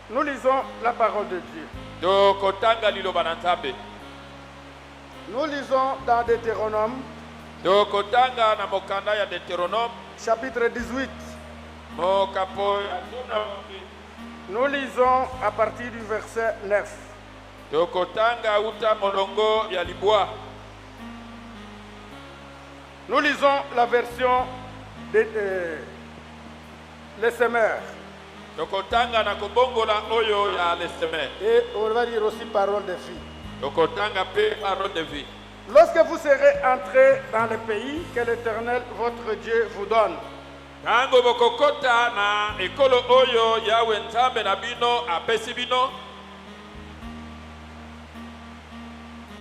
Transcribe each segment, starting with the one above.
Nous lisons la parole de Dieu. Tokotanga liloba na Nzambe. Nous lisons dans Deutéronome, Tokotanga na mokanda ya Deutéronome. chapitre 18. Mokapo. Nous lisons à partir du verset 9. Tokotanga uta molongo ya libwa. Nous lisons la version de les semeurs. Tokotanga na kobongola oyo ya lesemer. Et on va dire aussi parole de vie. Tokotanga pe parole de vie. Lorsque vous serez entrés dans le pays que l'Éternel, votre Dieu, vous donne, Tango bokokota na ekolo oyo yawe Nzambe na bino apesi bino.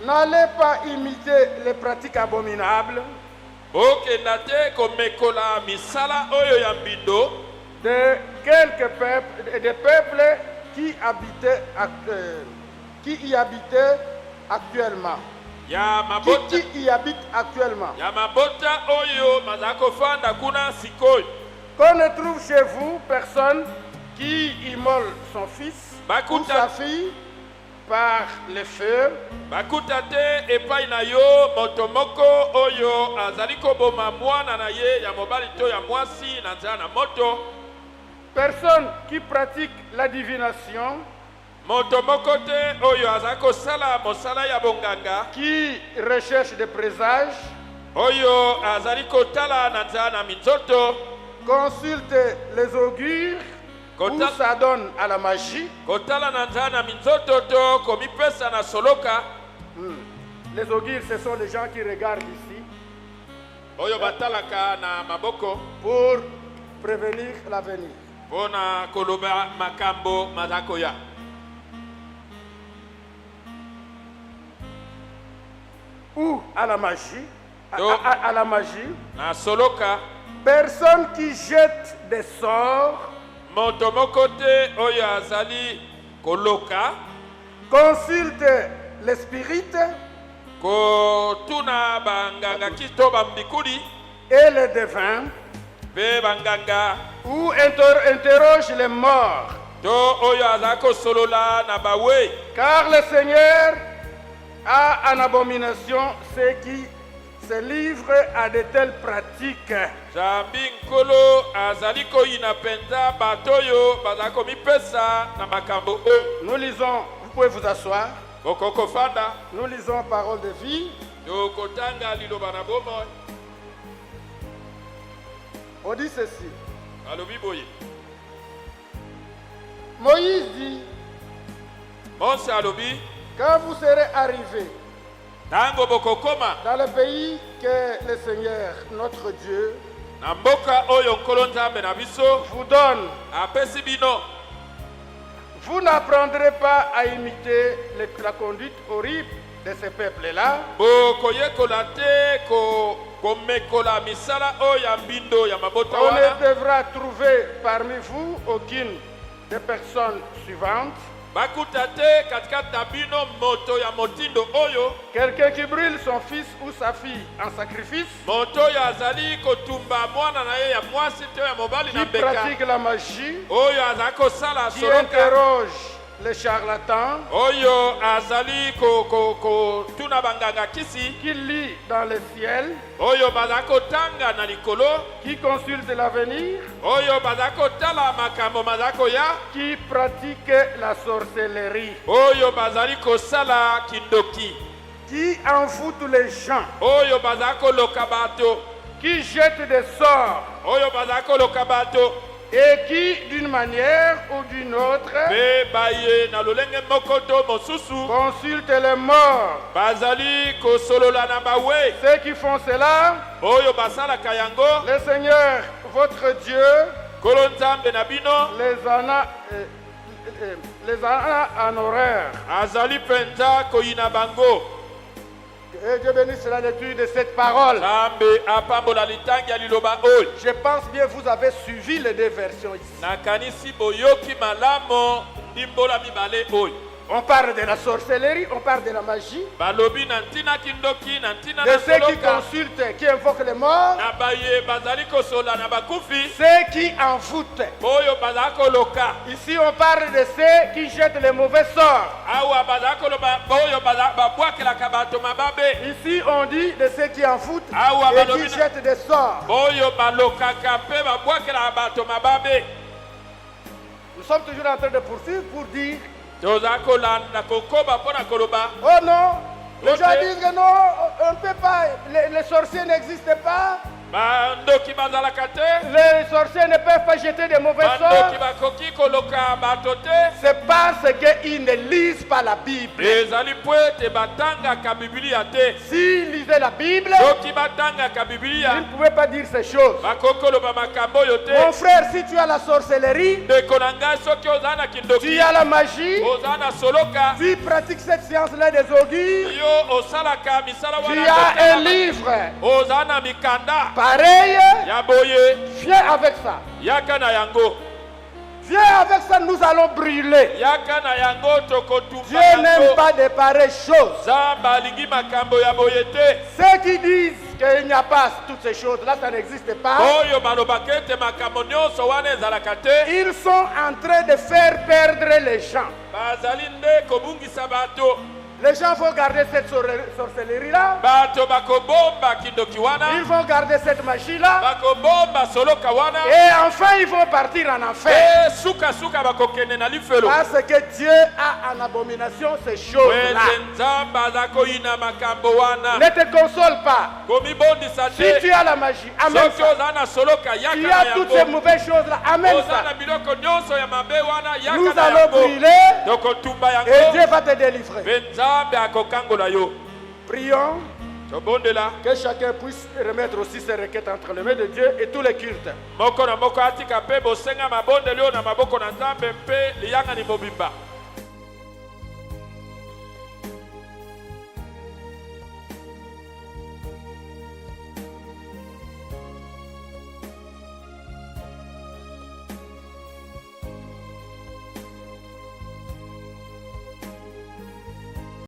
n'allez pas imiter les pratiques abominables Okenda te komekola misala oyo ya mbindo de quelques peuples et des peuples qui y habitaient actuellement. ya mabota Qui y habitent actuellement. ya mabota oyo mazako fanda kuna sikoyo. Qu'on ne trouve chez vous personne qui immole son fils ou Bakuta. sa fille par le feu, Bakuta te epai na yo moto moko oyo azali koboma mwana na ye ya mobali to ya mwasi na nzela na moto. personne qui pratique la divination, Moto moko te oyo azali kosala mosala ya bonganga qui recherche des présages, oyo azali kotala na nzela na minzoto. consulte les augures ou Kota- s'adonne à la magie. Kotala na nzela na minzoto to komipesa na soloka. Les augures, ce sont les gens qui regardent ici Oyo batalaka na maboko pour prévenir l'avenir. mpona koloba makambo mazako ya. Ou à la magie. Donc- À la magie. Na soloka Personne qui jette des sorts, moto moko te oyo azali koloka consulte les spirites kotuna banganga kito bambikuli et les devins, mpe banganga ou interroge les morts. to oyo azali kosolola na bawe. Car le Seigneur a en abomination ceux qui se livrent à de telles pratiques. Nzambi nkolo azali koyina mpenza bato oyo bazali komipesa na makambo oyo. Nous lisons, vous pouvez vous asseoir. Okokofanda Nous lisons parole de vie. tokotanga liloba na bomoi. On dit ceci. Alobi boye Moïse dit, Mose alobi quand vous serez arrivés ntango bokokoma dans le pays que le Seigneur, notre Dieu, na mboka oyo nkolo Nzambe na biso vous donne, apesi bino, vous n'apprendrez pas à imiter la conduite horrible de ces peuples-là, bokoyekola te komekola misala oyo ya mbindo ya mabota on ne wana. devra trouver parmi vous aucune des personnes suivantes. Bakuta te katikati na bino moto ya motindo oyo, Quelqu'un qui brûle son fils ou sa fille en sacrifice, moto oyo azali kotumba mwana na ye ya mwasi te ya mobali qui na mbeka, pratique la magie, oyo azali kosala qui soloka, interroge les charlatans, oyo azali kotuna banganga kisi, qui lit dans le ciel, oyo bazali kotanga na likolo, qui consulte l'avenir, oyo bazali kotala makambo mazali koya, qui pratique la sorcellerie, oyo bazali kosala kindoki, qui envoûte les gens, oyo bazali koloka bato, qui jette des sorts oyo bazali koloka bato, et qui, d'une manière ou d'une autre, mpe baye na lolenge moko to mosusu consulte les morts. bazali kosolola na bawe Ceux qui font cela, oyo basalaka yango. le Seigneur, votre Dieu, Nkolo Nzambe na bino les a en horreur. azali mpenza koyina bango. Et Dieu bénisse la lecture de cette parole. Nzambe apambola litangi ya liloba oyo. Je pense bien vous avez suivi les deux versions ici. Nakanisi boyoki malamu ndimbola mibale oyo. On parle de la sorcellerie, on parle de la magie, balobi na ntina kindoki na ntina de na ceux qui soloka consultent, qui invoquent les morts, na baye bazali kosola na bakufi ceux qui envoûtent. oyo bazali koloka Ici, on parle de ceux qui jettent les mauvais sorts. awa bazali koloba oyo babwakelaka bato mababe Ici, on dit de ceux qui envoûtent Awa, et balobina. qui jettent des sorts. oyo balokaka mpe babwakelaka bato mababe. Nous sommes toujours en train de poursuivre pour dire, toza kolanda kokoba mpo na koloba oh non, les Ok. gens disent que non, on ne peut pas, les sorciers n'existent pas, bandoki bazalaka te les sorciers ne peuvent pas jeter des mauvais bandoki sorts. bakoki koloka bato te C'est parce qu'ils ne lisent pas la Bible. ezali mpo ete batangaka bibilia te S'ils lisaient la Bible, soki batangaka ils bibilia ne pouvaient pas dire ces choses. bakoki koloba makambo oyo te. Mon frère, si tu as la sorcellerie, ndeko na ngai soki oza na tu kindoki as la magie, oza na soloka tu pratiques cette science-là des augures, yo osalaka misala tu wana as un livre oza na mikanda pareil, ya boye viens avec ça. yaka na yango Viens avec ça, nous allons brûler. yaka na yango tokotumba Dieu n'aime yango pas de pareilles choses. nzambe alingi makambo ya boye te Ceux qui disent qu'il n'y a pas toutes ces choses-là, ça n'existe pas. oyo balobaka ete makambo nyonso wana ezalaka te Ils sont en train de faire perdre les gens. bazali nde kobungisa bato. Les gens vont garder cette sorcellerie-là. bato bakobomba kindoki wana Ils vont garder cette magie-là. bakobomba soloka wana Et enfin, ils vont partir en enfer. e sukasuka bakokende na lifelo Parce que Dieu a en abomination ces choses-là. weze nzambe aza koyina makambo wana Ne te console pas. komibondisa Si te tu as la magie, amène soki ça. oza na soloka Tu yaka na as toutes ces yango mauvaises choses-là, amène oza ça. na biloko nyonso ya mabe wana Nous yaka na allons yango brûler tokotumba et yango Dieu va te délivrer. mpe nzambe akokangola yo. Prions tobondela que chacun puisse remettre aussi ses requêtes entre les mains de Dieu et tous les cultes. moko na moko atika mpe bosenga mabondeli oyo na maboko na nzambe mpe liyangani mobimba.